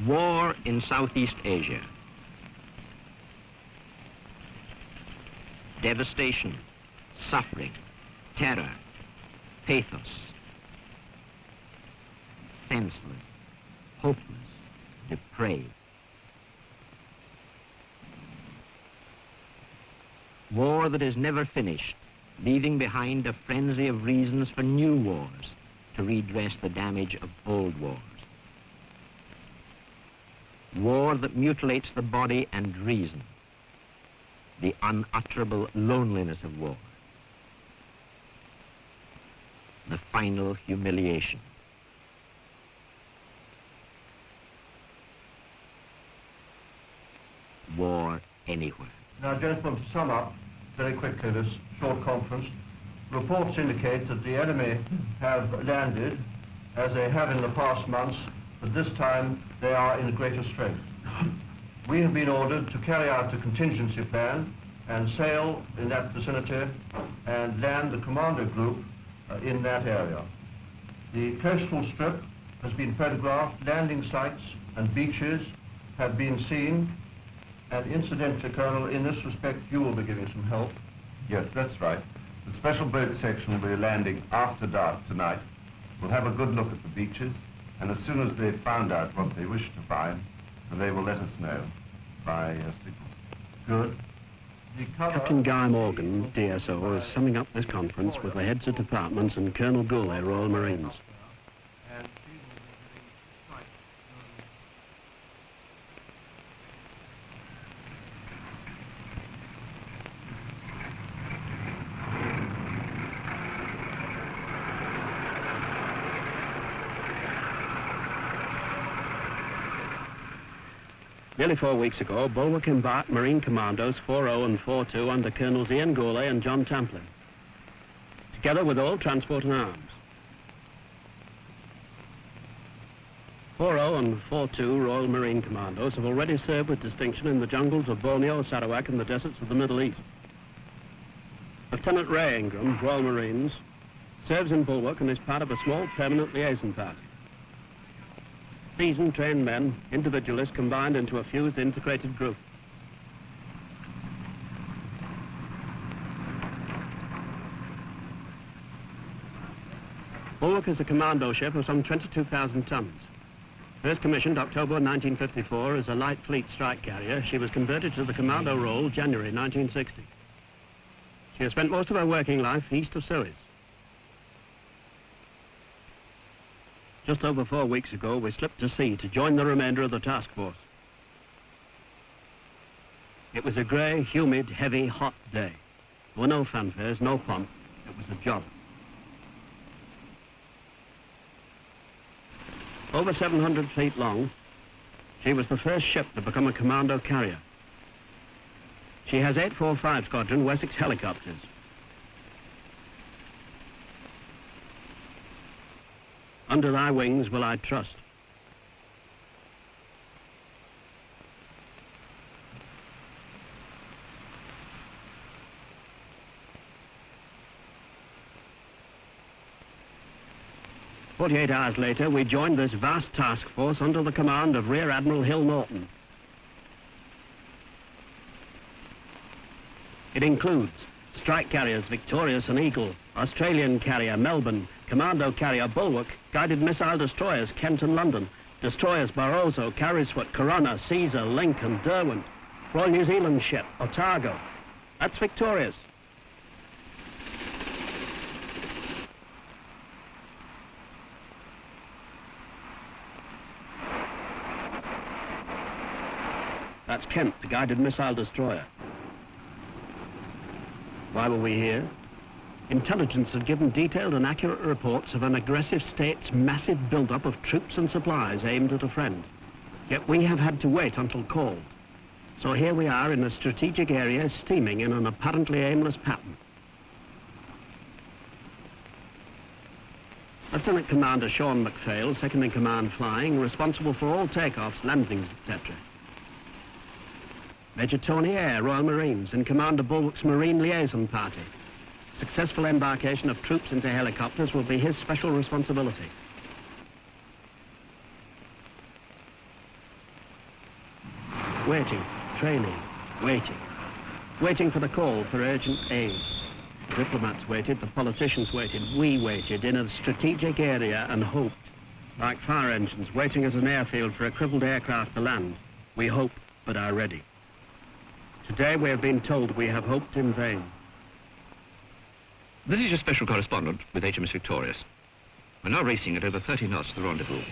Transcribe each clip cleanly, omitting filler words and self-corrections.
War in Southeast Asia. Devastation, suffering, terror, pathos. Senseless, hopeless, depraved. War that is never finished, leaving behind a frenzy of reasons for new wars to redress the damage of old wars. War that mutilates the body and reason. The unutterable loneliness of war. The final humiliation. War anywhere. Now, gentlemen, to sum up very quickly this short conference, reports indicate that the enemy have landed, as they have in the past months, but this time they are in greater strength. We have been ordered to carry out a contingency plan and sail in that vicinity and land the commando group in that area. The coastal strip has been photographed, landing sites and beaches have been seen, and incidentally, Colonel, in this respect, you will be giving some help. Yes, that's right. The special boat section will be landing after dark tonight. We'll have a good look at the beaches, and as soon as they've found out what they wish to find, they will let us know by signal. Good. Captain Guy Morgan, DSO, is summing up this conference with the heads of departments and Colonel Goulet, Royal Marines. Nearly 4 weeks ago, Bulwark embarked Marine Commandos 4-0 and 4-2 under Colonels Ian Goulet and John Tamplin, together with all transport and arms. 4-0 and 4-2 Royal Marine Commandos have already served with distinction in the jungles of Borneo, Sarawak and the deserts of the Middle East. Lieutenant Ray Ingram, Royal Marines, serves in Bulwark and is part of a small permanent liaison party. Seasoned, trained men, individualists combined into a fused, integrated group. Bulwark is a commando ship of some 22,000 tons. First commissioned October 1954 as a light fleet strike carrier, she was converted to the commando role January 1960. She has spent most of her working life east of Suez. Just over 4 weeks ago, we slipped to sea to join the remainder of the task force. It was a grey, humid, heavy, hot day. There were no fanfares, no pomp. It was a job. Over 700 feet long, she was the first ship to become a commando carrier. She has 845 Squadron Wessex helicopters. Under thy wings will I trust. "48 hours later, we joined this vast task force under the command of Rear Admiral Hill Norton. It includes strike carriers Victorious and Eagle, Australian carrier Melbourne, commando carrier Bulwark, guided missile destroyers Kent and London, destroyers Barroso, Carrisford, Corona, Caesar, Lincoln, Derwent, Royal New Zealand ship Otago. That's Victorious. That's Kent, the guided missile destroyer. Why were we here? Intelligence had given detailed and accurate reports of an aggressive state's massive build-up of troops and supplies aimed at a friend. Yet we have had to wait until called. So here we are in a strategic area steaming in an apparently aimless pattern. Lieutenant Commander Sean MacPhail, second in command flying, responsible for all takeoffs, landings, etc. Major Tony Eyre, Royal Marines, in command of Bulwark's Marine Liaison Party. Successful embarkation of troops into helicopters will be his special responsibility. waiting, training, waiting. Waiting for the call for urgent aid. The diplomats waited, the politicians waited, we waited in a strategic area and hoped. Like fire engines waiting at an airfield for a crippled aircraft to land, we hope but are ready. Today we have been told we have hoped in vain. This is your special correspondent with HMS Victorious. We're now racing at over 30 knots to the rendezvous.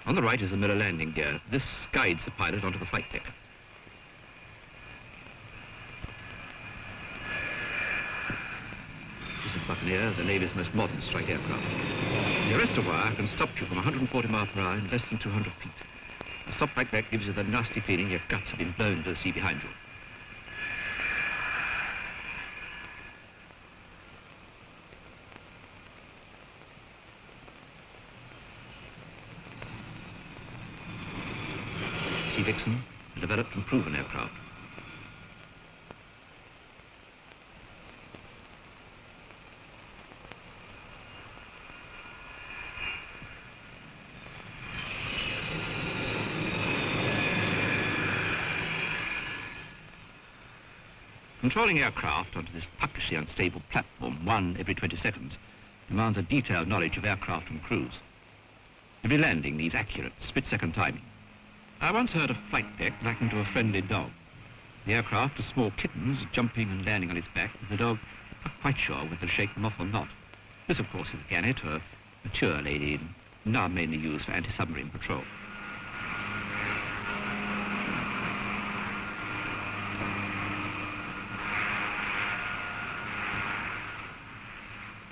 On the right is the Miller landing gear. This guides the pilot onto the flight deck. This is Buccaneer, the Navy's most modern strike aircraft. The arrestor wire can stop you from 140 miles per hour in less than 200 feet. A stop like that gives you the nasty feeling your guts have been blown to the sea behind you. Sea Vixen, a developed and proven aircraft. Controlling aircraft onto this puckishly unstable platform, one every 20 seconds, demands a detailed knowledge of aircraft and crews. Every landing needs accurate, split-second timing. I once heard a flight deck likened to a friendly dog. The aircraft are small kittens jumping and landing on its back, with the dog not quite sure whether to shake them off or not. This, of course, is Gannet, a mature lady, now mainly used for anti-submarine patrol.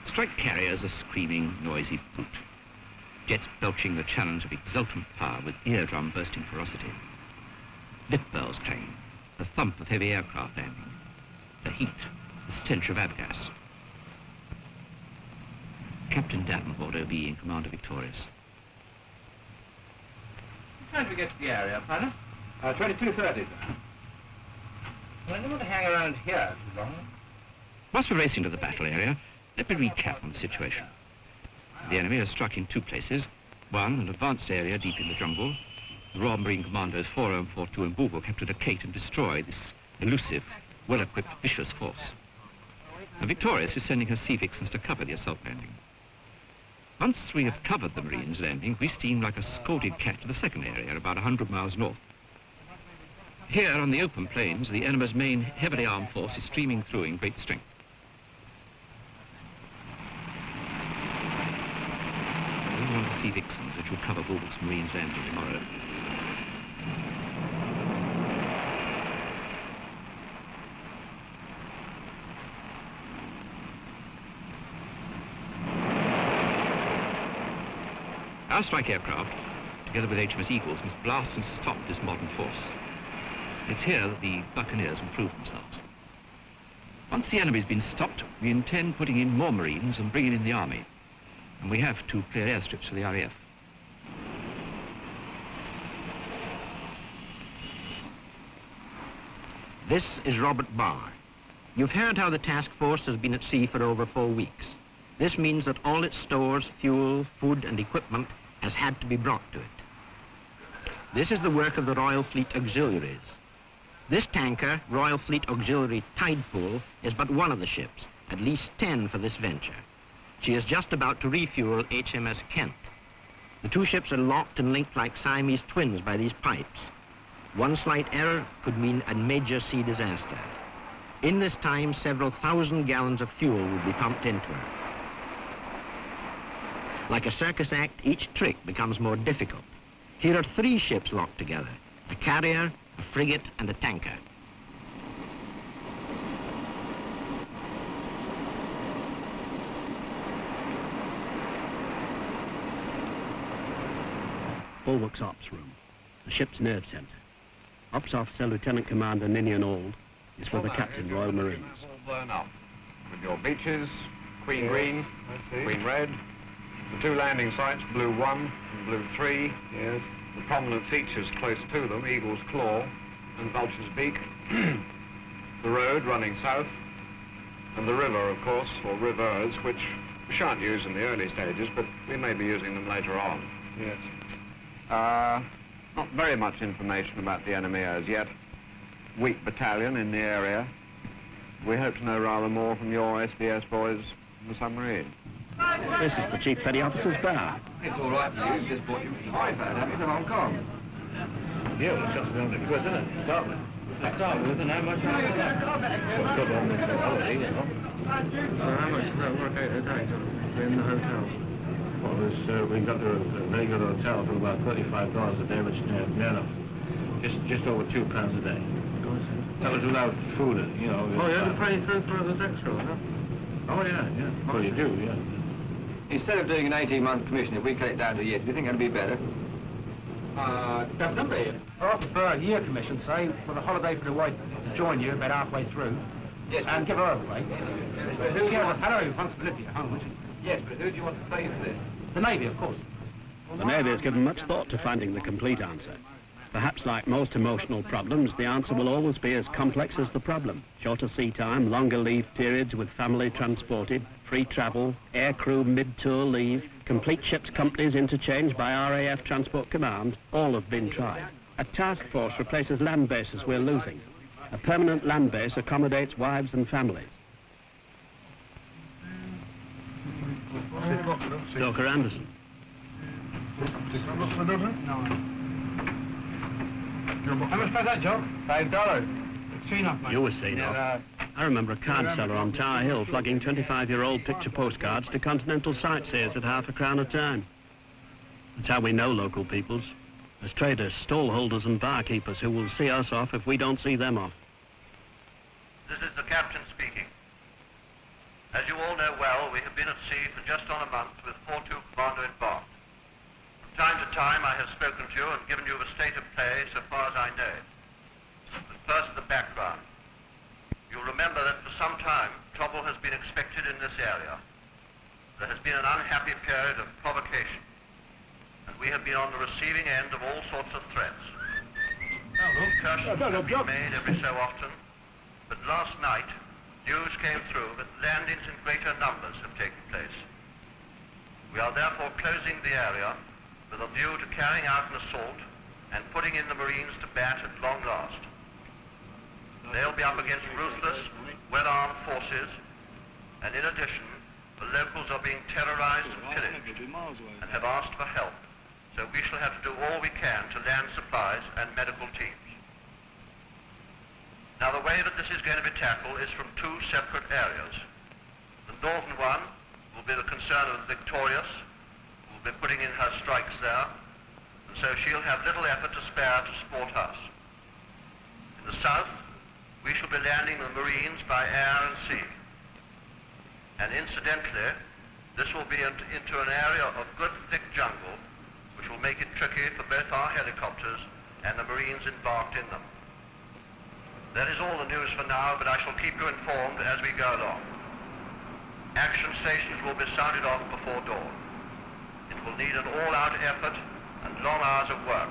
Strike carriers are screaming, noisy brute. Jets belching the challenge of exultant power with eardrum bursting ferocity. Lit bells clanging, the thump of heavy aircraft landing, the heat, the stench of avgas. Captain Davenport, OB, in command of Victorious. What time do we get to the area, pilot? 22:30, sir. Well, I don't want to hang around here too long. Whilst we're racing to the battle area, let me recap on the situation. The enemy has struck in two places. One, an advanced area deep in the jungle. The Royal Marine Commandos 40 and 42 in Bulwer have to locate and destroy this elusive, well-equipped, vicious force. The Victorious is sending her Sea Vixens to cover the assault landing. Once we have covered the Marines' landing, we steam like a scalded cat to the second area, about 100 miles north. Here, on the open plains, the enemy's main heavily armed force is streaming through in great strength. Sea Vixens, which will cover Bulwark's Marines landing tomorrow. Our strike aircraft, together with HMS Eagles, must blast and stop this modern force. It's here that the Buccaneers will prove themselves. Once the enemy's been stopped, we intend putting in more Marines and bringing in the Army. And we have to clear airstrips for the RAF. This is Robert Barr. You've heard how the task force has been at sea for over 4 weeks. This means that all its stores, fuel, food and equipment has had to be brought to it. This is the work of the Royal Fleet Auxiliaries. This tanker, Royal Fleet Auxiliary Tidepool, is but one of the ships, at least 10 for this venture. She is just about to refuel HMS Kent. The two ships are locked and linked like Siamese twins by these pipes. One slight error could mean a major sea disaster. In this time, several thousand gallons of fuel will be pumped into her. Like a circus act, each trick becomes more difficult. Here are 3 ships locked together, a carrier, a frigate, and a tanker. Bulwark's Ops Room, the ship's nerve centre. Ops Officer Lieutenant Commander Ninian Auld is for the Captain, Royal Marines. All burn up. With your beaches, Queen Green, Queen Red, the 2 landing sites, Blue 1 and Blue 3. Yes. The prominent features close to them, Eagle's Claw and Vulture's Beak. The road running south. And the river, of course, or rivers, which we shan't use in the early stages, but we may be using them later on. Yes. Not very much information about the enemy as yet. Weak battalion in the area. We hope to know rather more from your SBS boys in the submarine. This is the Chief Petty Officer's bar. It's all right for you. You just bought your iPad, haven't you, to Hong Kong? Yeah, well, it's just $100 quid, isn't it? Start with. To start with, and how much after that? Well, good on the holiday, you know. So how much does that work out a day to be in the hotel? Well, we got to a very good hotel for about $35 a day, which near enough. Just over £2 a day. That was without food, you know. Oh, you had to pay through for others extra, huh? Oh, yeah. Well, you do, yeah. Instead of doing an 18-month commission, if we cut it down to a year, do you think that'd be better? Definitely. I prefer a year commission, say, for the holiday for the wife to join you about halfway through. Yes. And give her a break. But who do you Yeah, want? well, her responsibility at home, would you? Yes, but who do you want to pay for this? The Navy, of course. The Navy has given much thought to finding the complete answer. Perhaps like most emotional problems, the answer will always be as complex as the problem. Shorter sea time, longer leave periods with family transported, free travel, air crew mid-tour leave, complete ships companies interchanged by RAF Transport Command, all have been tried. A task force replaces land bases we're losing. A permanent land base accommodates wives and families. Stoker Anderson. How much about that, Joe? $5. It's enough, mate. You were seen off. I remember a card seller on Tower Hill flogging 25-year-old picture postcards to continental sightseers at £half a crown a time. That's how we know local peoples. As traders, stallholders and barkeepers who will see us off if we don't see them off. This is the captain speaking. As you all know well, we have been at sea for just on a month with 4-2 Commando embarked. From time to time I have spoken to you and given you the state of play so far as I know it. But first the background. You'll remember that for some time trouble has been expected in this area. There has been an unhappy period of provocation, and we have been on the receiving end of all sorts of threats. Incursions have been made every so often, but last night news came through that landings in greater numbers have taken place. We are therefore closing the area with a view to carrying out an assault and putting in the Marines to bat at long last. They'll be up against ruthless, well-armed forces, and in addition, the locals are being terrorized and pillaged and have asked for help, so we shall have to do all we can to land supplies and medical teams. Now, the way that this is going to be tackled is from two separate areas. The northern one will be the concern of the Victorious, who will be putting in her strikes there, and so she'll have little effort to spare to support us. In the south, we shall be landing the Marines by air and sea. And incidentally, this will be into an area of good thick jungle, which will make it tricky for both our helicopters and the Marines embarked in them. That is all the news for now, but I shall keep you informed as we go along. Action stations will be sounded off before dawn. It will need an all-out effort and long hours of work.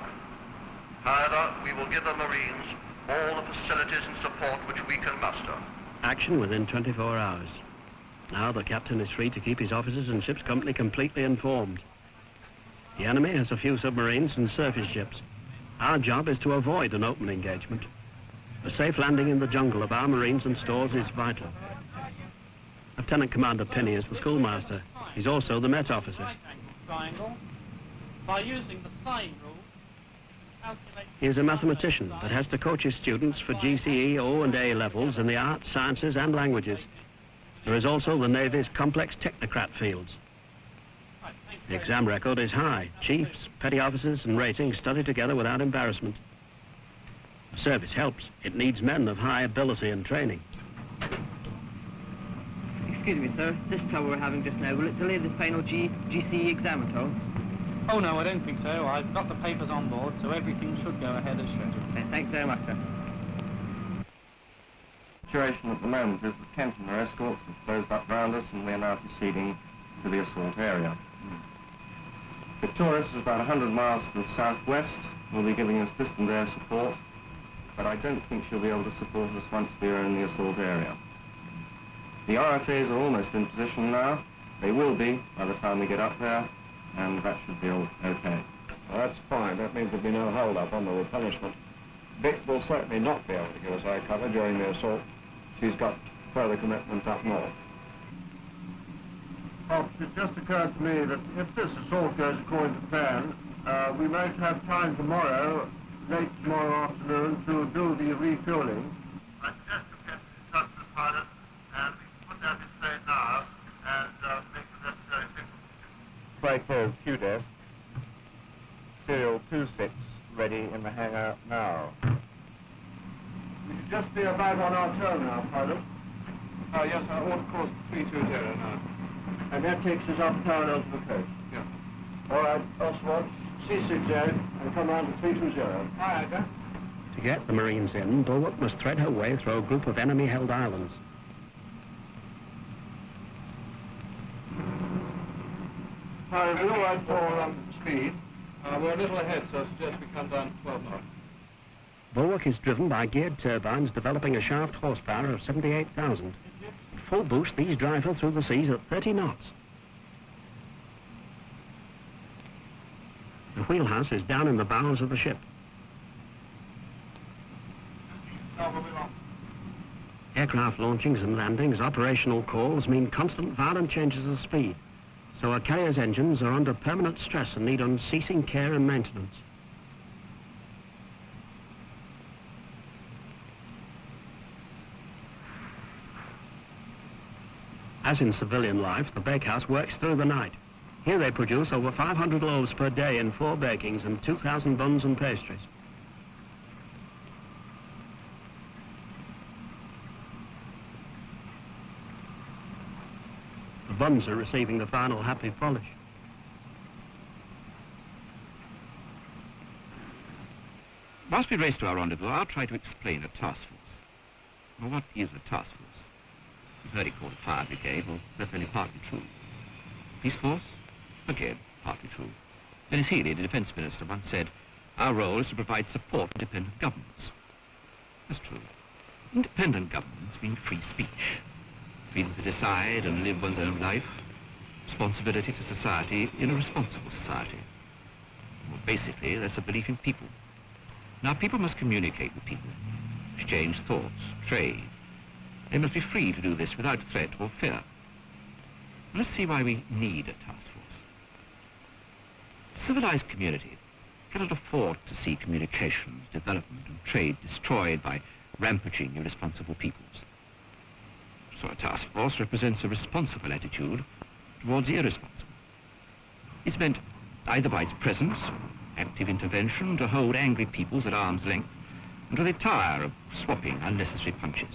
However, we will give the Marines all the facilities and support which we can muster. Action within 24 hours. Now the captain is free to keep his officers and ship's company completely informed. The enemy has a few submarines and surface ships. Our job is to avoid an open engagement. A safe landing in the jungle of our Marines and stores is vital. Lieutenant Commander Penny is the schoolmaster. He's also the Met officer. Triangle. By using the sine rule, calculate... He is a mathematician that has to coach his students for GCE, O and A levels in the arts, sciences and languages. There is also the Navy's complex technocrat fields. The exam record is high. Chiefs, petty officers and ratings study together without embarrassment. The service helps. It needs men of high ability and training. Excuse me, sir. This tower we're having just now, will it delay the final GCE exam at all? Oh, no, I don't think so. I've got the papers on board, so everything should go ahead as scheduled. Okay, thanks very much, sir. The situation at the moment is that Kent and their escorts have closed up round us and we are now proceeding to the assault area. Victorious is about 100 miles to the southwest, will be giving us distant air support, but I don't think she'll be able to support us once we are in the assault area. The RFAs are almost in position now. They will be by the time we get up there, and that should be all okay. Well, that's fine. That means there'll be no hold-up on the replenishment. Vic will certainly not be able to give us air cover during the assault. She's got further commitments up north. Oh, it just occurred to me that if this assault goes according to plan, we might have time tomorrow, late tomorrow afternoon, to do the refueling. I suggest you get in touch with the pilot, and we can put that in play now, and make the necessary fixes. Flight code Q-Desk. Serial 26 ready in the hangar now. We should just be about on our turn now, pilot. Yes, I order course 320 now. And that takes us up parallel to the coast. Yes. All right, Oswald, C60 and come on to 320. Aye, sir. To get the Marines in, Bulwark must thread her way through a group of enemy-held islands. Pilot, are you all right for speed? We're a little ahead, so I suggest we come down to 12 knots. Bulwark is driven by geared turbines developing a shaft horsepower of 78,000. At full boost, these drive her through the seas at 30 knots. The wheelhouse is down in the bowels of the ship. Aircraft launchings and landings, operational calls mean constant violent changes of speed. So our carrier's engines are under permanent stress and need unceasing care and maintenance. As in civilian life, the bakehouse works through the night. Here they produce over 500 loaves per day in 4 bakings and 2,000 buns and pastries. The buns are receiving the final happy polish. Whilst we race to our rendezvous, I'll try to explain a task force. Well, what is a task force? You've heard it called a fire brigade. Well, that's only partly true. Peace force? Again, partly true. Dennis Healy, the defense minister, once said, our role is to provide support to independent governments. That's true. Independent governments mean free speech. Freedom to decide and live one's own life. Responsibility to society in a responsible society. Well, basically, that's a belief in people. Now, people must communicate with people, exchange thoughts, trade. They must be free to do this without threat or fear. Let's see why we need a task force. Civilized communities cannot afford to see communications, development, and trade destroyed by rampaging, irresponsible peoples. So a task force represents a responsible attitude towards the irresponsible. It's meant either by its presence, active intervention, to hold angry peoples at arm's length until they tire of swapping unnecessary punches.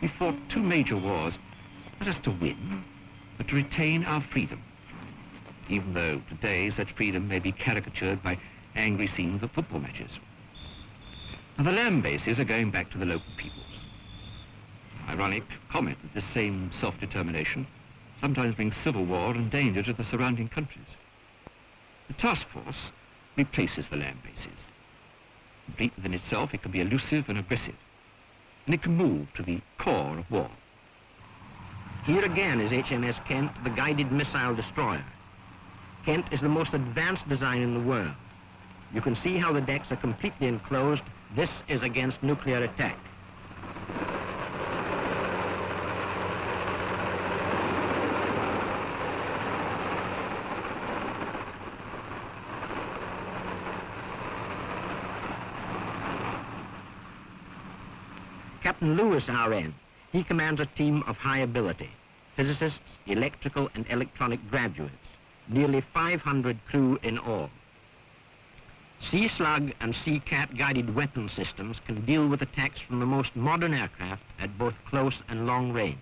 We fought 2 major wars, not just to win, but to retain our freedom, even though today such freedom may be caricatured by angry scenes of football matches. Now, the land bases are going back to the local peoples. Ironic comment that this same self-determination sometimes brings civil war and danger to the surrounding countries. The task force replaces the land bases. Complete within itself, it can be elusive and aggressive, and it can move to the core of war. Here again is HMS Kent, the guided missile destroyer. Kent is the most advanced design in the world. You can see how the decks are completely enclosed. This is against nuclear attack. Captain Lewis, RN, he commands a team of high ability, physicists, electrical and electronic graduates, nearly 500 crew in all. Sea Slug and Sea Cat guided weapon systems can deal with attacks from the most modern aircraft at both close and long range.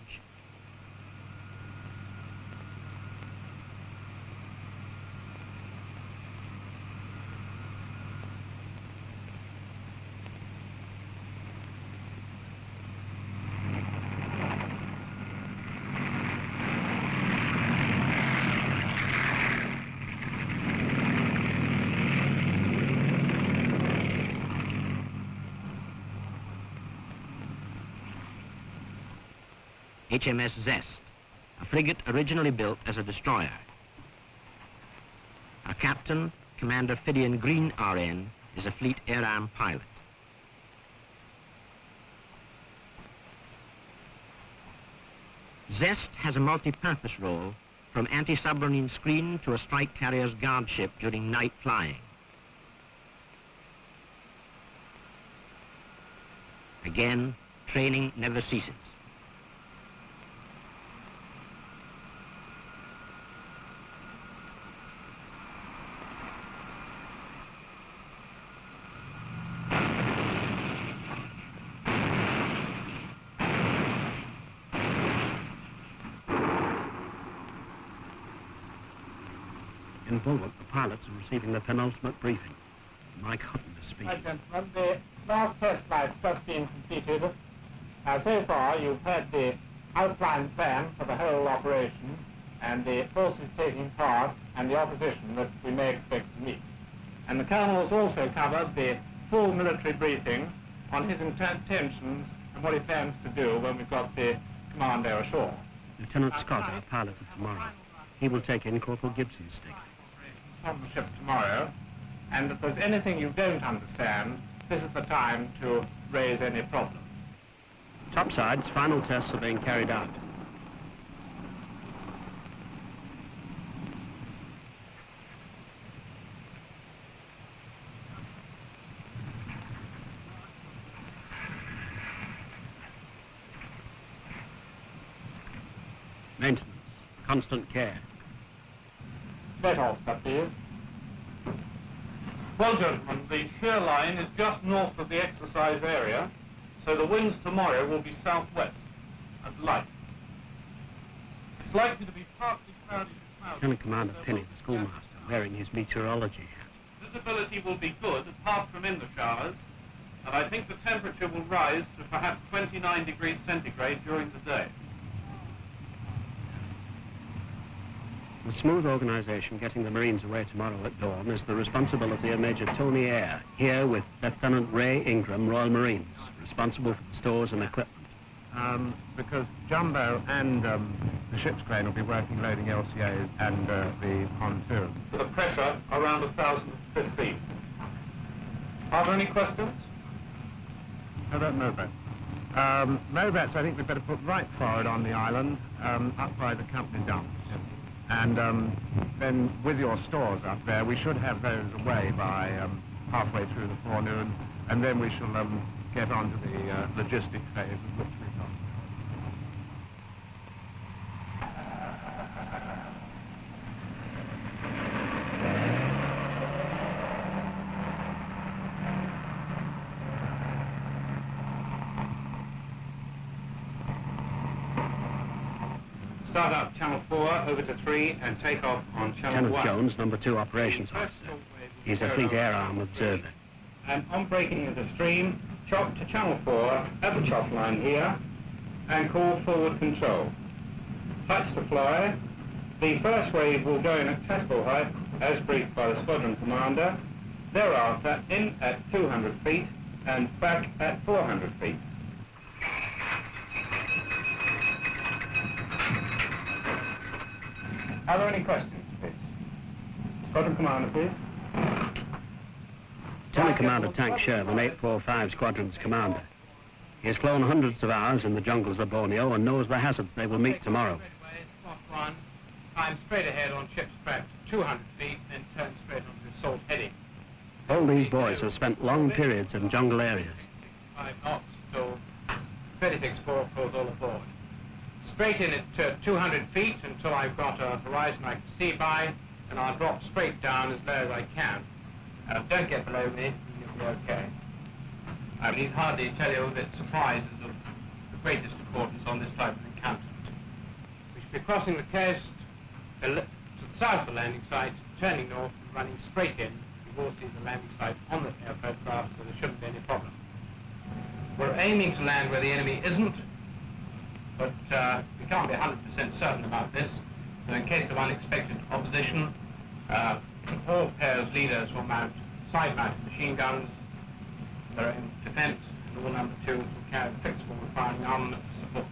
HMS Zest, a frigate originally built as a destroyer. Our captain, Commander Phidian Green, RN, is a Fleet Air Arm pilot. Zest has a multi-purpose role, from anti-submarine screen to a strike carrier's guard ship during night flying. Again, training never ceases. In Bulwark, the pilots are receiving the penultimate briefing. Mike Hutton is speaking. Right, gentlemen, the last test flight's just been completed. So far, you've had the outline plan for the whole operation and the forces taking part and the opposition that we may expect to meet. And the Colonel has also covered the full military briefing on his intentions and what he plans to do when we've got the commando ashore. Lieutenant Scott, our pilot of tomorrow. He will take in Corporal Gibson's stick. On the ship tomorrow, and if there's anything you don't understand, this is the time to raise any problem. Topsides, final tests are being carried out. Maintenance, constant care. Let off, sir, please. Well, gentlemen, the shear line is just north of the exercise area, so the winds tomorrow will be southwest and light. It's likely to be partly cloudy to cloudy. Lieutenant Commander Penny, the schoolmaster, wearing his meteorology hat. Visibility will be good, apart from in the showers, and I think the temperature will rise to perhaps 29 degrees centigrade during the day. The smooth organisation getting the Marines away tomorrow at dawn is the responsibility of Major Tony Eyre, here with Lieutenant Ray Ingram, Royal Marines, responsible for the stores and equipment. Because Jumbo and the ship's crane will be working loading LCAs and the pontoon. With a pressure around 1,015. Are there any questions? How about Mobats? Mobats, I think we'd better put right forward on the island, up by the company dumps. And then with your stores up there, we should have those away by halfway through the forenoon, and then we shall get on to the logistic phase of which we come. Start up Channel 4 over to 3 and take off on Channel Lieutenant 1. Jones, number 2 operations officer. He's a Fleet Air Arm observer. And on breaking into stream, chop to Channel 4 at the chop line here and call forward control. Touch to fly. The first wave will go in at tactical height as briefed by the squadron commander. Thereafter in at 200 feet and back at 400 feet. Are there any questions, please? Squadron commander, please. Lieutenant Commander Tank Sherman, 845 Squadron's commander. He has flown hundreds of hours in the jungles of Borneo and knows the hazards they will meet tomorrow. Spot 1, climb straight ahead on ship's track 200 feet, then turn straight onto the salt heading. All these boys have spent long periods in jungle areas. 5 knots till 36-4 goes all aboard. Straight in at 200 feet until I've got a horizon I can see by, and I'll drop straight down as low as I can. Don't get below me, and you'll be okay. I need hardly tell you that surprise is of the greatest importance on this type of encounter. We should be crossing the coast to the south of the landing site, turning north and running straight in. You will see the landing site on the air photograph, so there shouldn't be any problem. We're aiming to land where the enemy isn't, but we can't be 100% certain about this. So in case of unexpected opposition, all pairs leaders will mount side-mounted machine guns. They're in defense, and all number 2s will carry fixed forward firing armament to support.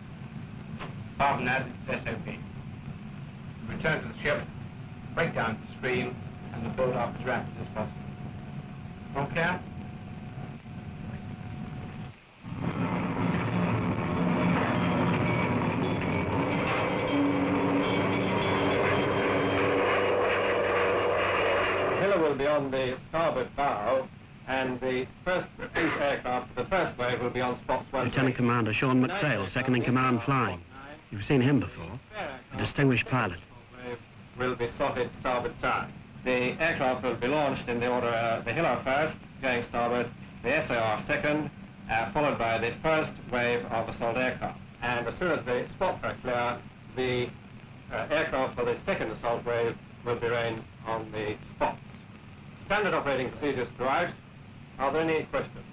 carbon as its SOP. Return to the ship, break down the stream, and the boat up as rapid as possible. All clear? The tiller will be on the starboard bow, and the first aircraft, the first wave will be on spots 1. Lieutenant Commander Sean McPhail, second in command flying. You've seen him before. A distinguished pilot. Will be slotted starboard side. The aircraft will be launched in the order the Hiller first, going starboard, the SAR second, followed by the first wave of assault aircraft. And as soon as the spots are clear, the aircraft for the second assault wave will be ranged on the spots. Standard operating procedures throughout. Are there any questions?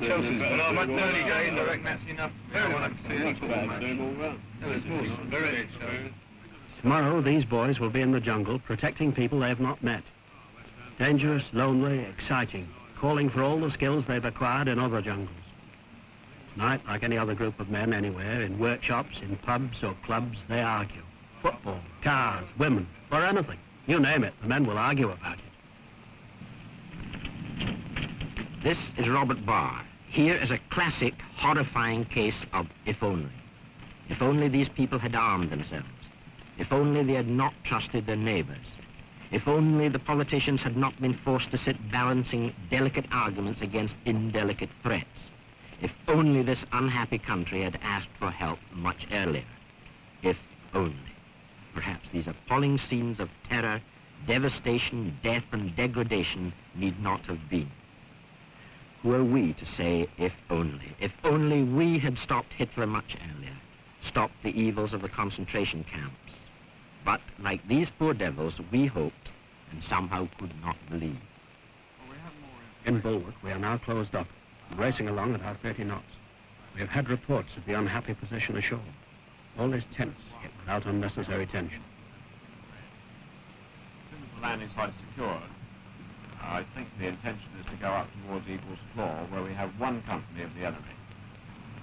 Chelsea's well, much early days, I reckon that's enough. I want to see it. Very Tomorrow, these boys will be in the jungle protecting people they've not met. Dangerous, lonely, exciting, calling for all the skills they've acquired in other jungles. Tonight, like any other group of men anywhere, in workshops, in pubs or clubs, they argue. Football, cars, women, or anything. You name it, the men will argue about it. This is Robert Barr. Here is a classic, horrifying case of if only. If only these people had armed themselves. If only they had not trusted their neighbors. If only the politicians had not been forced to sit balancing delicate arguments against indelicate threats. If only this unhappy country had asked for help much earlier. If only. Perhaps these appalling scenes of terror, devastation, death, and degradation need not have been. Who are we to say, if only? If only we had stopped Hitler much earlier, stopped the evils of the concentration camps. But, like these poor devils, we hoped and somehow could not believe. In Bulwark, we are now closed up, racing along at about 30 knots. We have had reports of the unhappy position ashore. All is tense, yet without unnecessary tension. As soon as the landing site is secured, I think the intention is to go up towards Eagle's Claw, where we have one company of the enemy.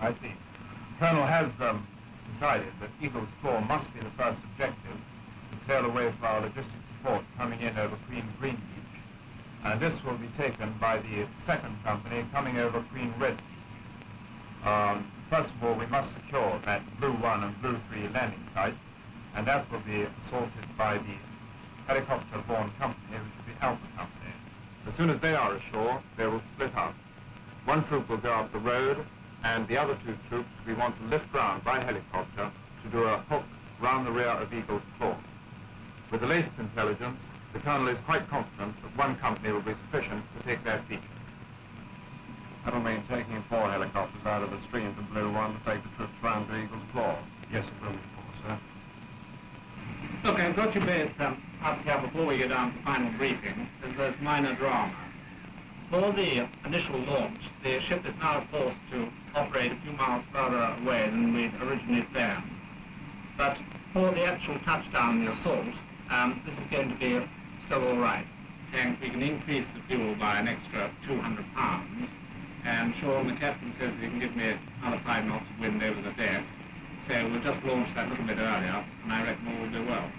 I see. The Colonel has decided that Eagle's Claw must be the first objective to clear the way for our logistic support coming in over Queen Green Beach. And this will be taken by the second company coming over Queen Red Beach. First of all, we must secure that Blue 1 and Blue 3 landing sites, and that will be assaulted by the helicopter-borne company, which is the Alpha Company. As soon as they are ashore, they will split up. One troop will go up the road, and the other two troops we want to lift round by helicopter to do a hook round the rear of Eagle's Claw. With the latest intelligence, the Colonel is quite confident that one company will be sufficient to take their feature. That'll mean taking 4 helicopters out of the stream to Blue 1 to take the troops round to Eagle's Claw. Yes, it will be, sir. Look, I've got you both up here before we get down to final briefing. There's a minor drama. For the initial launch, the ship is now forced to operate a few miles further away than we'd originally planned. But for the actual touchdown, the assault, this is going to be still all right. And we can increase the fuel by an extra 200 pounds. And Sean, the captain, says that he can give me another 5 knots of wind over the deck. So we'll just launch that a little bit earlier, and I reckon all will do well.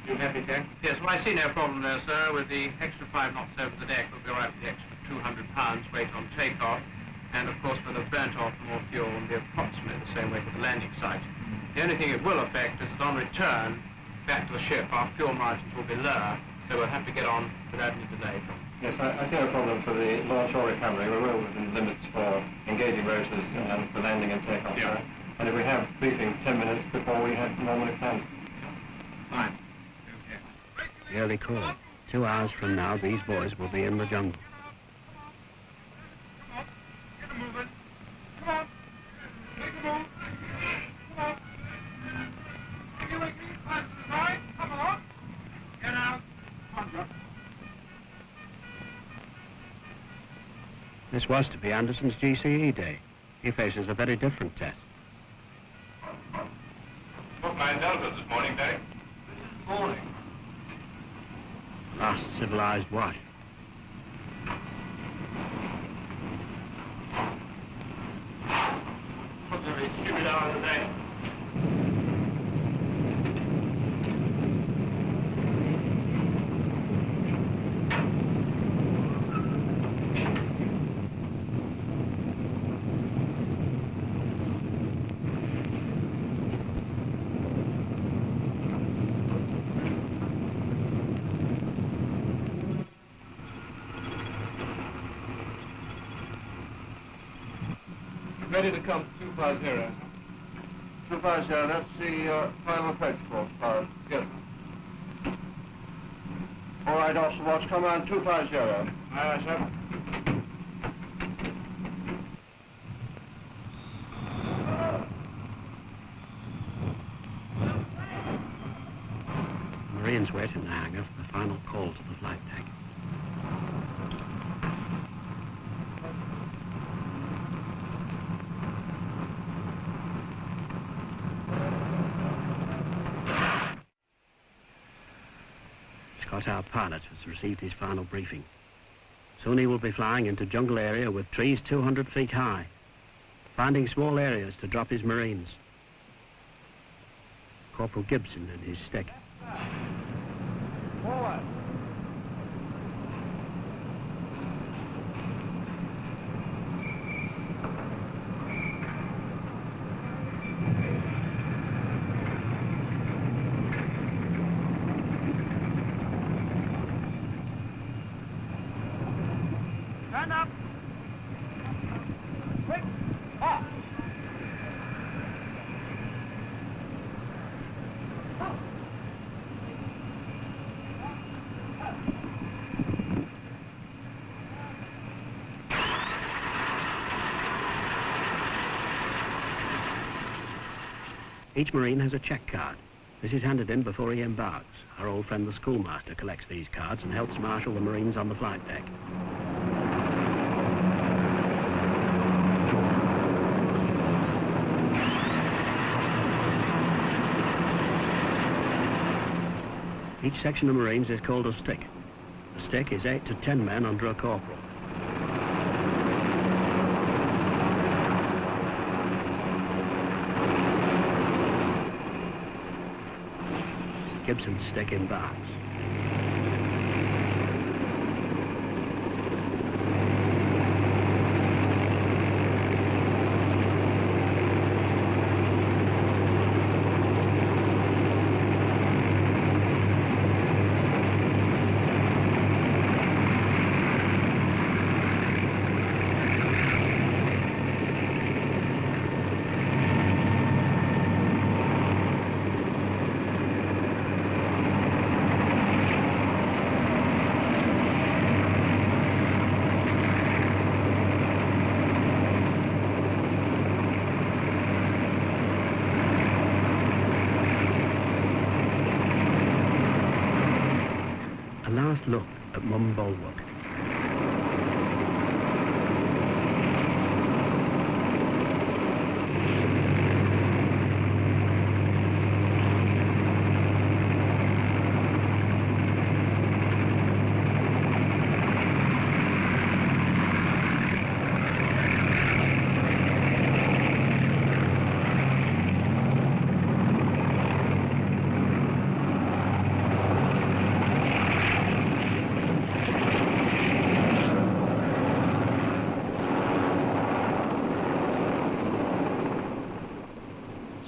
You happy, Jack? Yes, well, I see no problem there, sir. With the extra 5 knots over the deck, we'll be all right with the extra 200 pounds weight on takeoff. And, of course, when they've burnt off more fuel, will be approximately the same weight at the landing site. The only thing it will affect is that on return back to the ship, our fuel margins will be lower, so we'll have to get on without any delay. Yes, I see no problem for the launch or recovery. We're well within limits for engaging rotors and for landing and takeoff. Yeah. And if we have briefing 10 minutes before we have normally planned. Fine. The early call. 2 hours from now, these boys will be in the jungle. Get them moving. Come on. Take them on. Come on. You with me? Climb to the side. Come on. Get out. Come on, Joe. This was to be Anderson's GCE day. He faces a very different test. Book my Delta this morning, Derek. This is the morning. Last civilized wash. What's a very stupid hour of the day? Ready to come 250. 250, that's the final approach course, Forrest. Yes, sir. All right, Officer Watts, come on, 250. Aye, aye, sir. Marines wait in the hangar for the final call to the flight deck. Scott, our pilot, has received his final briefing. Soon he will be flying into jungle area with trees 200 feet high, finding small areas to drop his Marines. Corporal Gibson and his stick. Forward. Stand up. Quick. Off. Each Marine has a check card. This is handed in before he embarks. Our old friend the schoolmaster collects these cards and helps marshal the Marines on the flight deck. Each section of Marines is called a stick. A stick is 8 to 10 men under a corporal. Gibson's stick embarks. A last look at Mum Bulwark.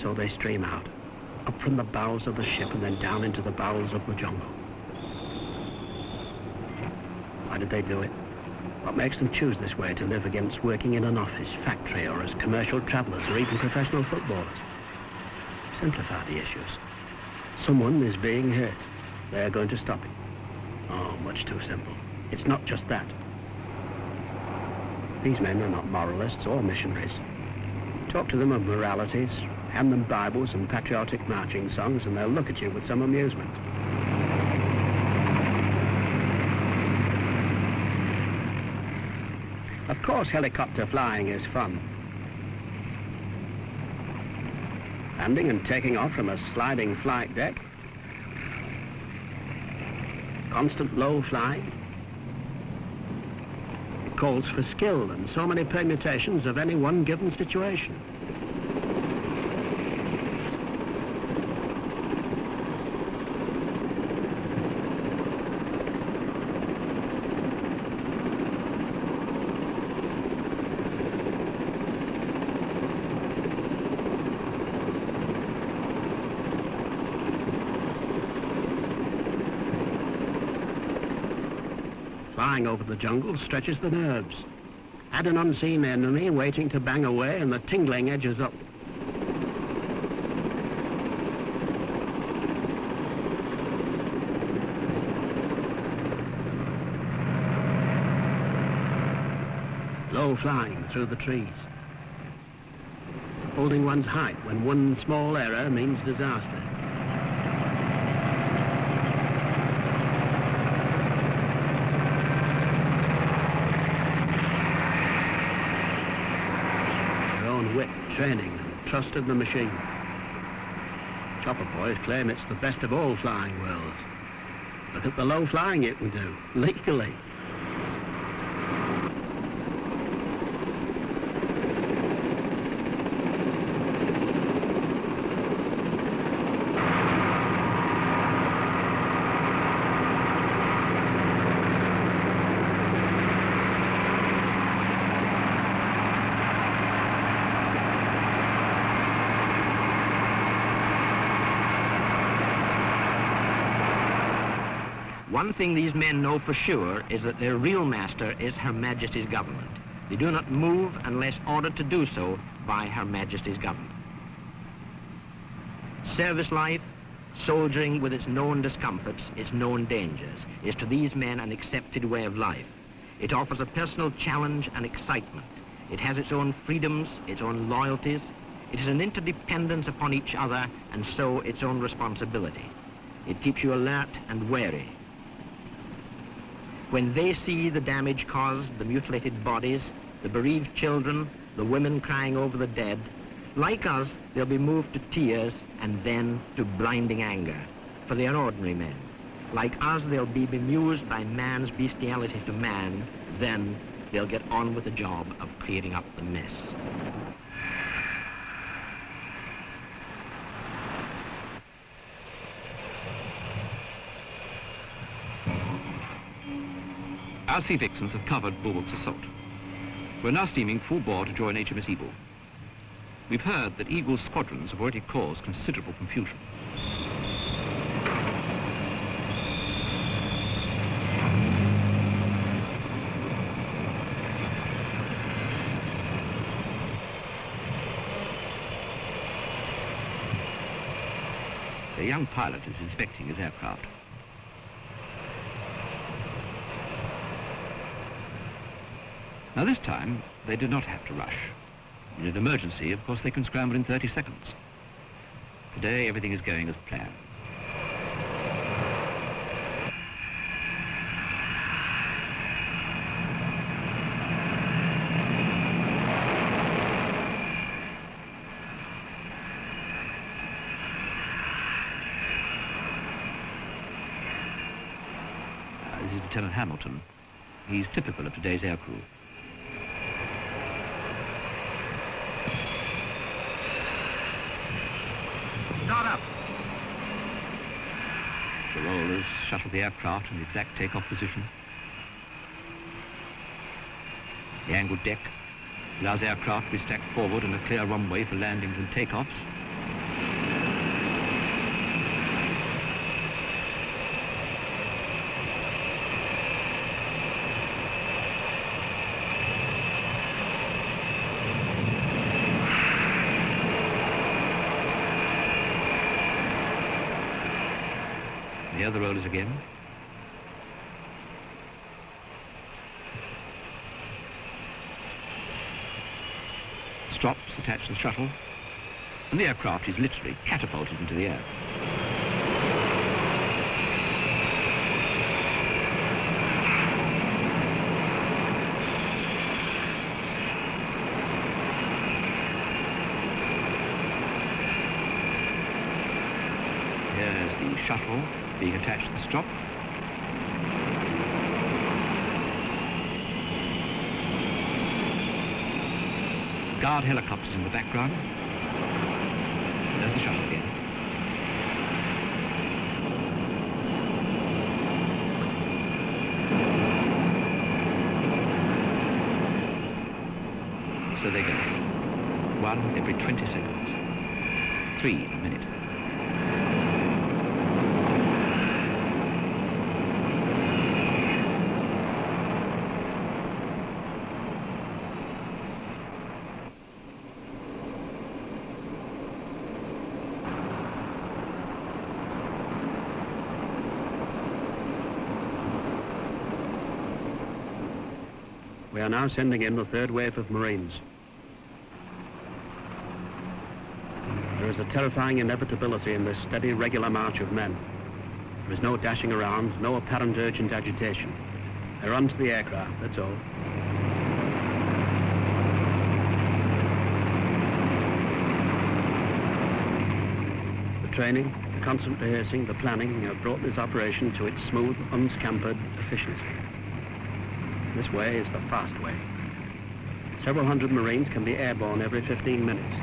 So they stream out, up from the bowels of the ship and then down into the bowels of the jungle. Why did they do it? What makes them choose this way to live against working in an office, factory, or as commercial travellers, or even professional footballers? Simplify the issues. Someone is being hurt. They're going to stop it. Oh, much too simple. It's not just that. These men are not moralists or missionaries. Talk to them of moralities, hand them Bibles and patriotic marching songs, and they'll look at you with some amusement. Of course, helicopter flying is fun. Landing and taking off from a sliding flight deck. constant low flying. It calls for skill and so many permutations of any one given situation. Flying over the jungle stretches the nerves. Add an unseen enemy waiting to bang away and the tingling edges up. Low flying through the trees. Holding one's height when one small error means disaster. Wit, training, and trust in the machine. Chopper boys claim it's the best of all flying worlds. Look at the low flying it can do, legally. One thing these men know for sure is that their real master is Her Majesty's government. They do not move unless ordered to do so by Her Majesty's government. Service life, soldiering with its known discomforts, its known dangers, is to these men an accepted way of life. It offers a personal challenge and excitement. It has its own freedoms, its own loyalties. It is an interdependence upon each other and so its own responsibility. It keeps you alert and wary. When they see the damage caused, the mutilated bodies, the bereaved children, the women crying over the dead, like us, they'll be moved to tears and then to blinding anger, for they are ordinary men. Like us, they'll be bemused by man's bestiality to man, then they'll get on with the job of clearing up the mess. Our Sea Vixens have covered Bulwark's assault. We're now steaming full bore to join HMS Eagle. We've heard that Eagle's squadrons have already caused considerable confusion. A young pilot is inspecting his aircraft. Now this time, they did not have to rush. In an emergency, of course, they can scramble in 30 seconds. Today, everything is going as planned. This is Lieutenant Hamilton. He's typical of today's aircrew. Start up. The rollers shuttle the aircraft in the exact takeoff position. The angled deck allows aircraft to be stacked forward on a clear runway for landings and takeoffs. Here the rollers again. Strops attach to the shuttle, and the aircraft is literally catapulted into the air. Here's the shuttle being attached to the strop. Guard helicopters in the background. There's the shot again. So they go. 1 every 20 seconds. 3 in a minute. We are now sending in the third wave of Marines. There is a terrifying inevitability in this steady, regular march of men. There is no dashing around, no apparent urgent agitation. They run to the aircraft, that's all. The training, the constant rehearsing, the planning have brought this operation to its smooth, unscampered efficiency. This way is the fast way. Several hundred Marines can be airborne every 15 minutes.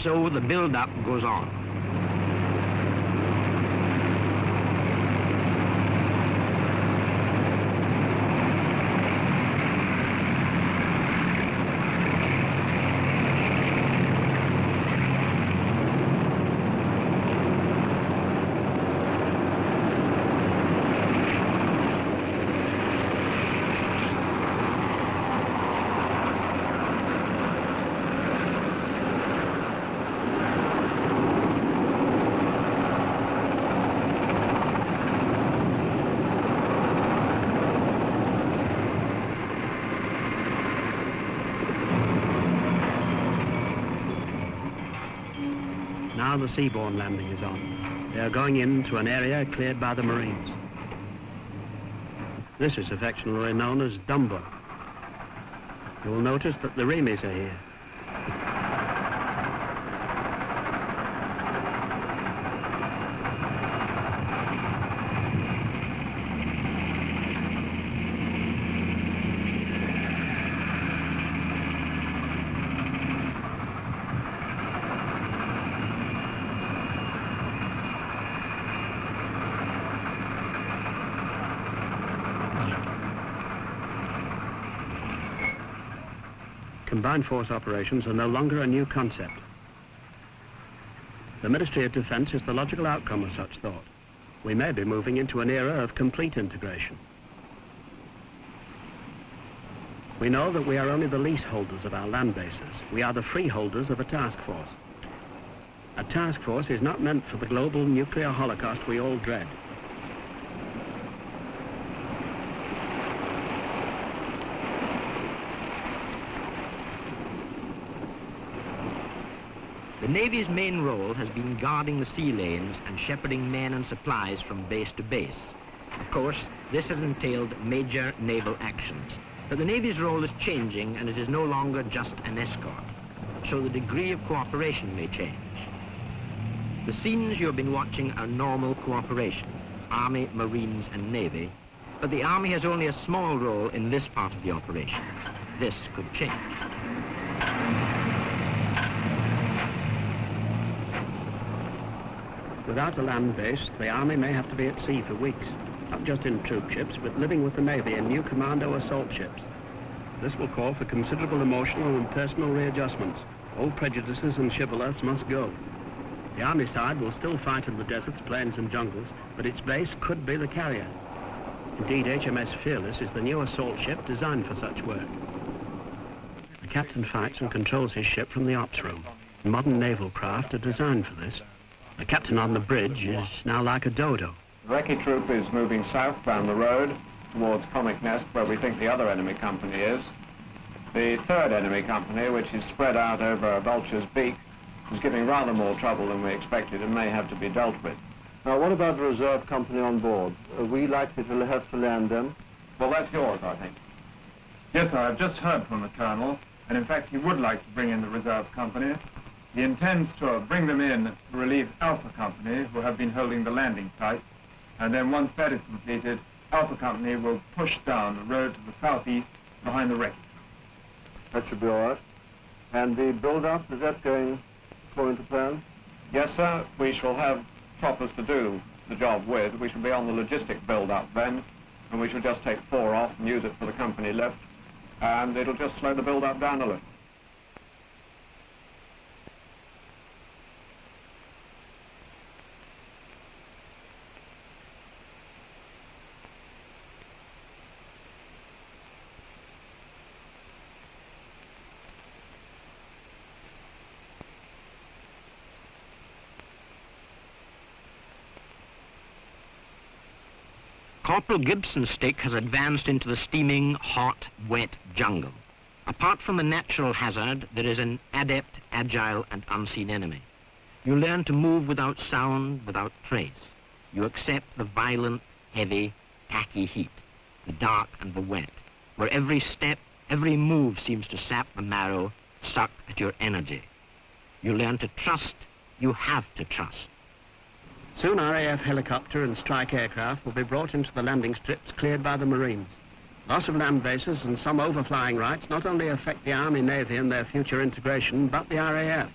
So the build-up goes on. Now the seaborne landing is on. They are going into an area cleared by the Marines. This is affectionately known as Dumbo. You will notice that the Remis are here. Combined force operations are no longer a new concept. The Ministry of Defence is the logical outcome of such thought. We may be moving into an era of complete integration. We know that we are only the leaseholders of our land bases. We are the freeholders of a task force. A task force is not meant for the global nuclear holocaust we all dread. The Navy's main role has been guarding the sea lanes and shepherding men and supplies from base to base. Of course, this has entailed major naval actions. But the Navy's role is changing, and it is no longer just an escort. So the degree of cooperation may change. The scenes you have been watching are normal cooperation, Army, Marines, and Navy. But the Army has only a small role in this part of the operation. This could change. Without a land base, the Army may have to be at sea for weeks, not just in troop ships, but living with the Navy in new commando assault ships. This will call for considerable emotional and personal readjustments. Old prejudices and shibboleths must go. The Army side will still fight in the deserts, plains and jungles, but its base could be the carrier. Indeed, HMS Fearless is the new assault ship designed for such work. The captain fights and controls his ship from the ops room. Modern naval craft are designed for this. The captain on the bridge is now like a dodo. The recce troop is moving south down the road towards Comic Nest, where we think the other enemy company is. The third enemy company, which is spread out over Vulture's Beak, is giving rather more trouble than we expected and may have to be dealt with. Now, what about the reserve company on board? Are we likely to have to land them? Well, that's yours, I think. Yes, sir, I've just heard from the Colonel, and in fact he would like to bring in the reserve company. He intends to bring them in to relieve Alpha Company, who have been holding the landing site, and then once that is completed, Alpha Company will push down the road to the southeast behind the wreckage. That should be all right. And the build-up, is that going according to plan? Yes, sir, we shall have choppers to do the job with. We shall be on the logistic build-up then, and we shall just take 4 off and use it for the company left, and it'll just slow the build-up down a little. Corporal Gibson's stick has advanced into the steaming, hot, wet jungle. Apart from the natural hazard, there is an adept, agile, and unseen enemy. You learn to move without sound, without trace. You accept the violent, heavy, tacky heat, the dark and the wet, where every step, every move seems to sap the marrow, suck at your energy. You learn to trust, you have to trust. Soon RAF helicopter and strike aircraft will be brought into the landing strips cleared by the Marines. Loss of land bases and some overflying rights not only affect the Army, Navy and their future integration, but the RAF.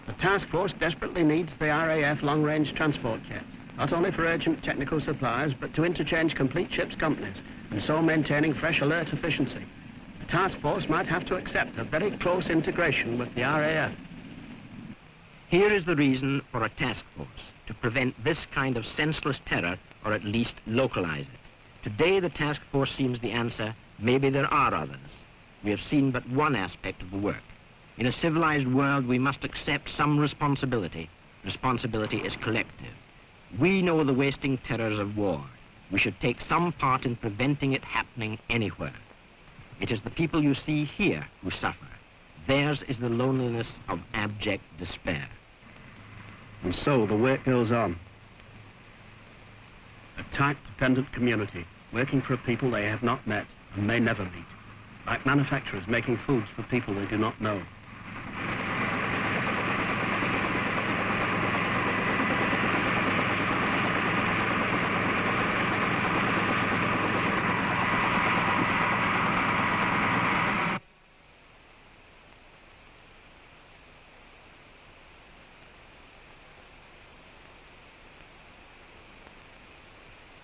The task force desperately needs the RAF long-range transport jets, not only for urgent technical supplies, but to interchange complete ships companies, and so maintaining fresh alert efficiency. The task force might have to accept a very close integration with the RAF. Here is the reason for a task force, to prevent this kind of senseless terror, or at least localize it. Today the task force seems the answer. Maybe there are others. We have seen but one aspect of the work. In a civilized world, we must accept some responsibility. Responsibility is collective. We know the wasting terrors of war. We should take some part in preventing it happening anywhere. It is the people you see here who suffer. Theirs is the loneliness of abject despair. And so the work goes on. A tight, dependent community, working for a people they have not met and may never meet. Like manufacturers making foods for people they do not know.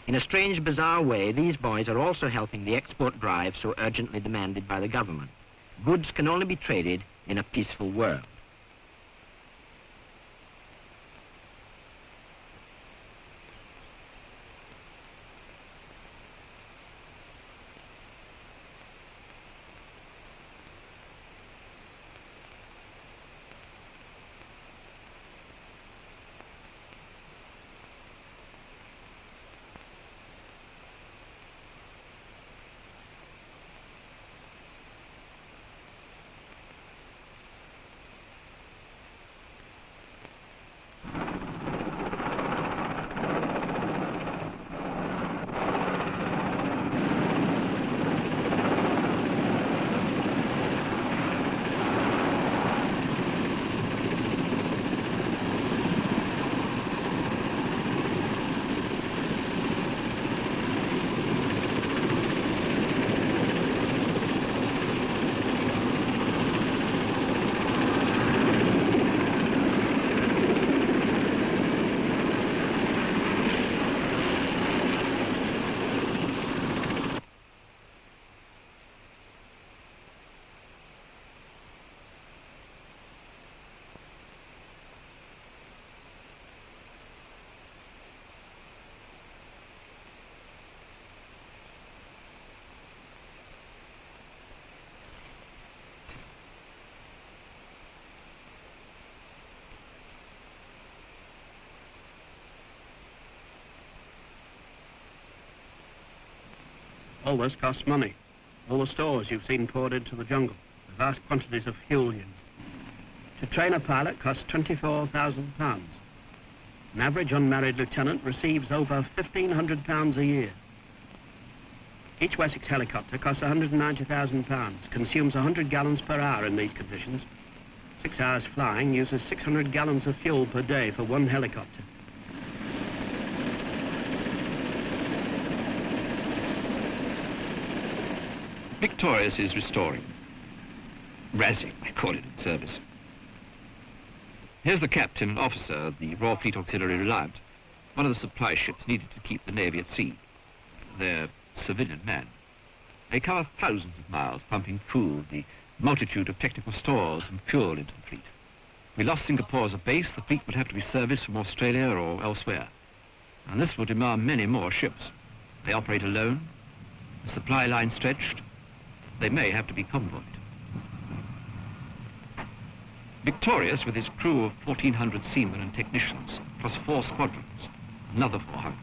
In a strange, bizarre way, these boys are also helping the export drive so urgently demanded by the government. Goods can only be traded in a peaceful world. All this costs money. All the stores you've seen poured into the jungle, the vast quantities of fuel used. To train a pilot costs £24,000. An average unmarried lieutenant receives over £1,500 a year. Each Wessex helicopter costs £190,000, consumes 100 gallons per hour in these conditions. 6 hours flying uses 600 gallons of fuel per day for one helicopter. Victorious is restoring. Razzing, I call it in service. Here's the captain and officer of the Royal Fleet Auxiliary Reliant, one of the supply ships needed to keep the Navy at sea. They're civilian men. They cover thousands of miles pumping food, the multitude of technical stores and fuel into the fleet. If we lost Singapore as a base, the fleet would have to be serviced from Australia or elsewhere. And this will demand many more ships. They operate alone, the supply line stretched, they may have to be convoyed. Victorious, with his crew of 1,400 seamen and technicians, plus 4 squadrons, another 400,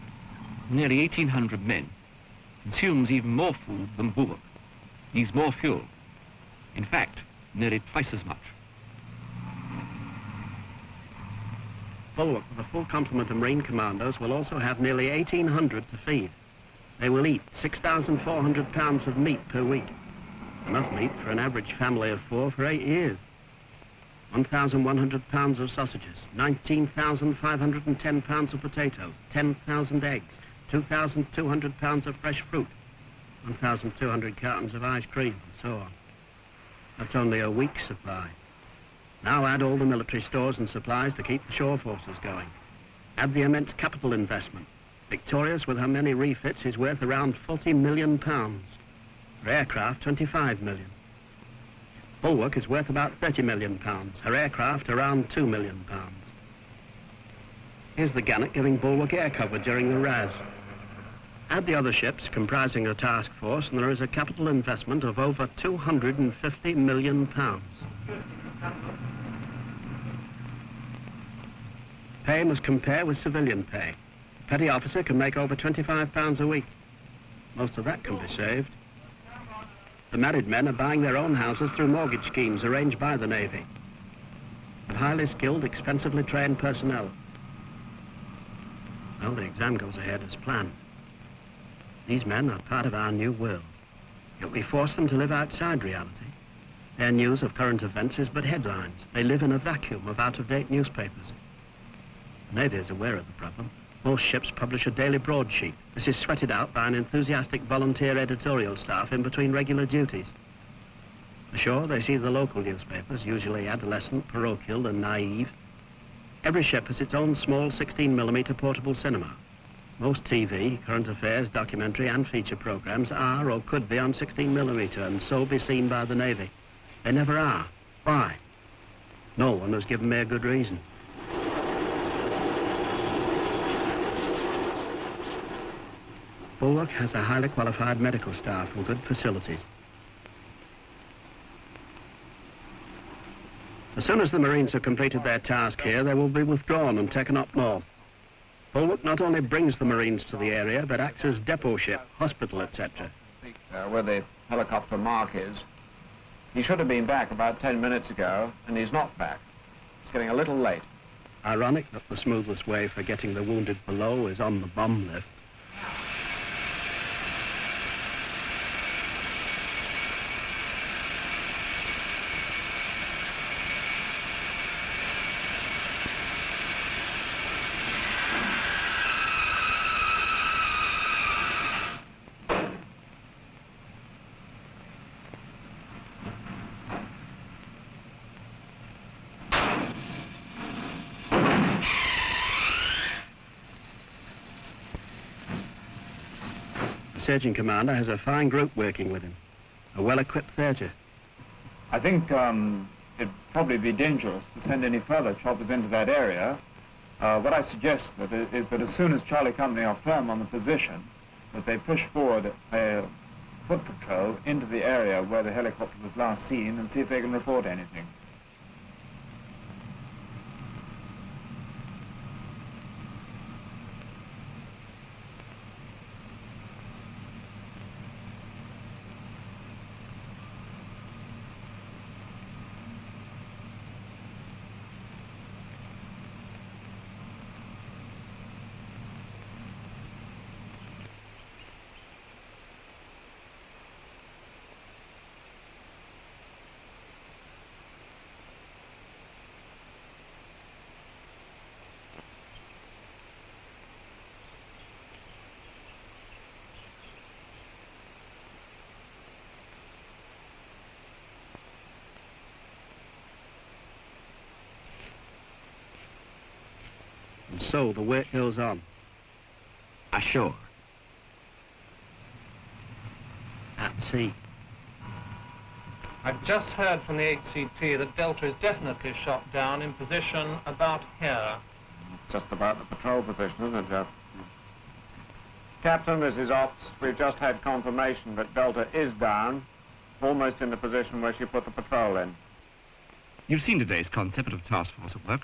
nearly 1,800 men, consumes even more food than Bulwark, needs more fuel. In fact, nearly twice as much. Bulwark, with a full complement of Marine commandos, will also have nearly 1,800 to feed. They will eat 6,400 pounds of meat per week. Enough meat for an average family of 4 for 8 years. 1,100 pounds of sausages, 19,510 pounds of potatoes, 10,000 eggs, 2,200 pounds of fresh fruit, 1,200 cartons of ice cream, and so on. That's only a week's supply. Now add all the military stores and supplies to keep the shore forces going. Add the immense capital investment. Victorious, with her many refits, is worth around £40 million. Her aircraft, 25 million. Bulwark is worth about £30 million. Her aircraft, around £2 million. Here's the Gannet giving Bulwark air cover during the RAS. Add the other ships comprising a task force, and there is a capital investment of over £250 million. Pay must compare with civilian pay. A petty officer can make over £25 a week. Most of that can be saved. The married men are buying their own houses through mortgage schemes arranged by the Navy. With highly skilled, expensively trained personnel. Well, the exam goes ahead as planned. These men are part of our new world. Yet we force them to live outside reality. Their news of current events is but headlines. They live in a vacuum of out-of-date newspapers. The Navy is aware of the problem. Most ships publish a daily broadsheet. This is sweated out by an enthusiastic volunteer editorial staff in between regular duties. Ashore, they see the local newspapers, usually adolescent, parochial, and naive. Every ship has its own small 16mm portable cinema. Most TV, current affairs, documentary, and feature programs are or could be on 16mm and so be seen by the Navy. They never are. Why? No one has given me a good reason. Bulwark has a highly qualified medical staff and good facilities. As soon as the Marines have completed their task here, they will be withdrawn and taken up north. Bulwark not only brings the Marines to the area, but acts as depot ship, hospital, etc. Where the helicopter mark is. He should have been back about 10 minutes ago, and he's not back. It's getting a little late. Ironic that the smoothest way for getting the wounded below is on the bomb lift. Surgeon Commander has a fine group working with him, a well-equipped theatre. I think it'd probably be dangerous to send any further choppers into that area. What I suggest is that as soon as Charlie Company are firm on the position, that they push forward a foot patrol into the area where the helicopter was last seen and see if they can report anything. so the work goes on. Ashore. At sea. I've just heard from the HCT that Delta is definitely shot down in position about here. Just about the patrol position, isn't it, Jeff? Captain, this is Ops. We've just had confirmation that Delta is down, almost in the position where she put the patrol in. You've seen today's concept of task force at work.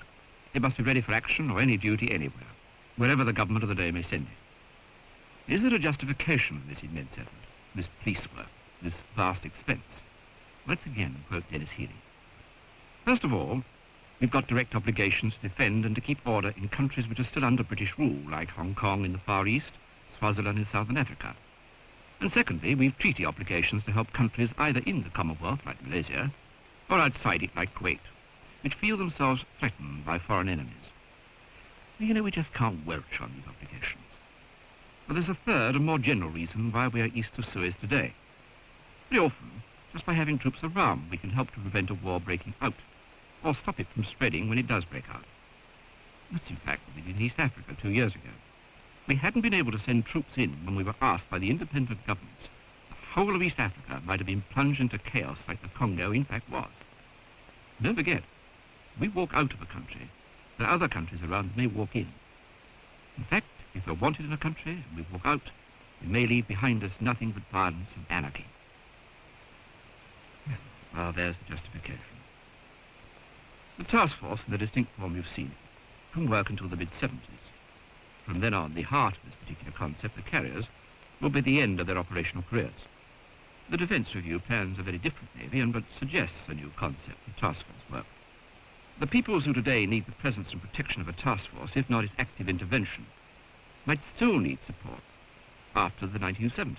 It must be ready for action or any duty anywhere, wherever the government of the day may send it. Is there a justification for this immense effort, this police work, this vast expense? Let's again quote Dennis Healy. First of all, we've got direct obligations to defend and to keep order in countries which are still under British rule, like Hong Kong in the Far East, Swaziland in Southern Africa. And secondly, we've treaty obligations to help countries either in the Commonwealth, like Malaysia, or outside it, like Kuwait, which feel themselves threatened by foreign enemies. You know, we just can't welch on these obligations. But there's a third and more general reason why we are east of Suez today. Very often, just by having troops around, we can help to prevent a war breaking out, or stop it from spreading when it does break out. That's in fact what we did in East Africa 2 years ago. We hadn't been able to send troops in when we were asked by the independent governments. The whole of East Africa might have been plunged into chaos like the Congo in fact was. Don't forget, we walk out of a country, there are other countries around may walk in. In fact, if we're wanted in a country and we walk out, we may leave behind us nothing but violence and anarchy. Well, there's the justification. The task force, in the distinct form you've seen, can work until the mid-70s. From then on, the heart of this particular concept, the carriers, will be the end of their operational careers. The Defence Review plans a very different Navy and but suggests a new concept for task force work. The peoples who today need the presence and protection of a task force, if not its active intervention, might still need support after the 1970s.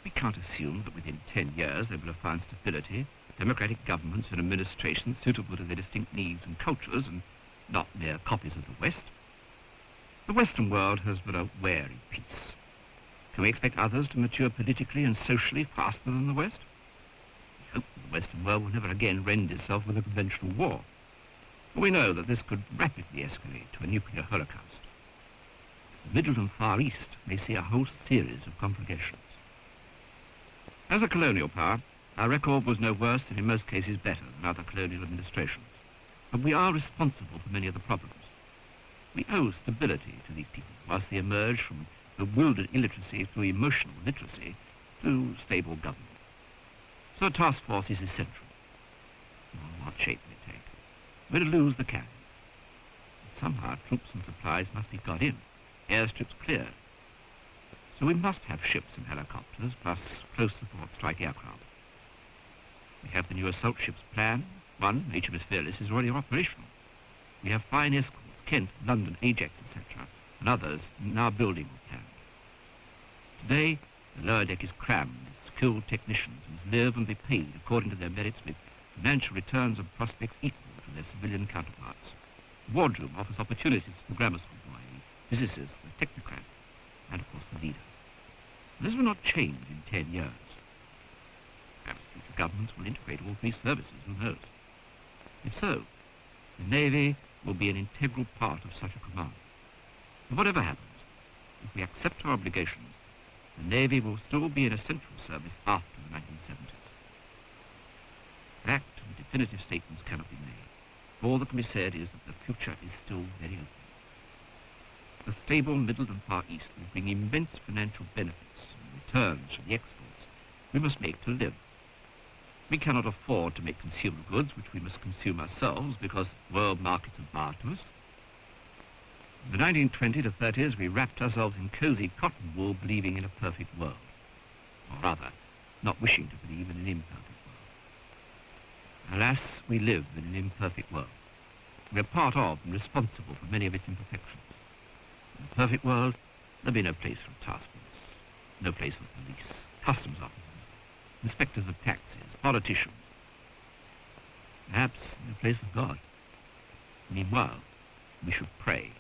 We can't assume that within 10 years they will have found stability, democratic governments and administrations suitable to their distinct needs and cultures and not mere copies of the West. The Western world has but a wary peace. Can we expect others to mature politically and socially faster than the West? We hope the Western world will never again rend itself with a conventional war. But we know that this could rapidly escalate to a nuclear holocaust. The Middle and Far East may see a whole series of conflagrations. As a colonial power, our record was no worse and in most cases better than other colonial administrations. But we are responsible for many of the problems. We owe stability to these people whilst they emerge from bewildered illiteracy through emotional literacy to stable government. So a task force is essential. Well, what shape will it take? We're to lose the cannon. But somehow troops and supplies must be got in, airstrips cleared. So we must have ships and helicopters, plus close support strike aircraft. We have the new assault ships planned. One, HMS Fearless, is already operational. We have fine escorts, Kent, London, Ajax, etc., and others now building or planned. Today, the lower deck is crammed with skilled technicians who live and be paid according to their merits with financial returns and prospects equal to their civilian counterparts. The wardroom offers opportunities for the grammar school boy, the physicist, the technocrat, and of course the leader. This will not change in 10 years. Perhaps future governments will integrate all three services, who knows? If so, the Navy will be an integral part of such a command. But whatever happens, if we accept our obligations, the Navy will still be an essential service after the 1970s. Fact and definitive statements cannot be made. All that can be said is that the future is still very open. The stable Middle and Far East will bring immense financial benefits and returns from the exports we must make to live. We cannot afford to make consumer goods which we must consume ourselves because world markets are barred to us. In the 1920s to 30s, we wrapped ourselves in cosy cotton wool, believing in a perfect world. Or rather, not wishing to believe in an imperfect world. Alas, we live in an imperfect world. We are part of and responsible for many of its imperfections. In a perfect world, there'd be no place for a task force, no place for police, customs officers, inspectors of taxes, politicians. Perhaps no place for God. Meanwhile, we should pray.